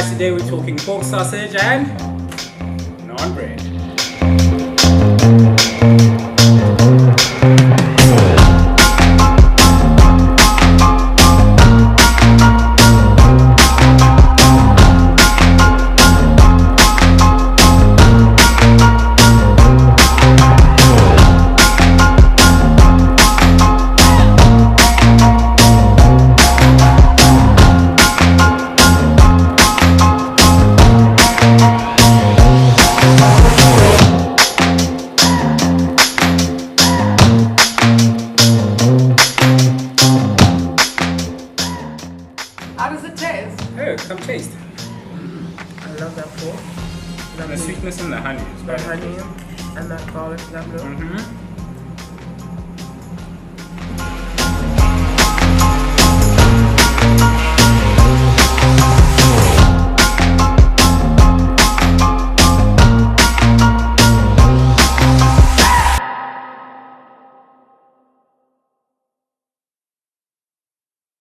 guys, today we're talking pork sausage and naan bread. How does it taste? Oh, come taste. I love that pork. The sweetness and the honey is The very honey and that garlic, that milk. Mm-hmm.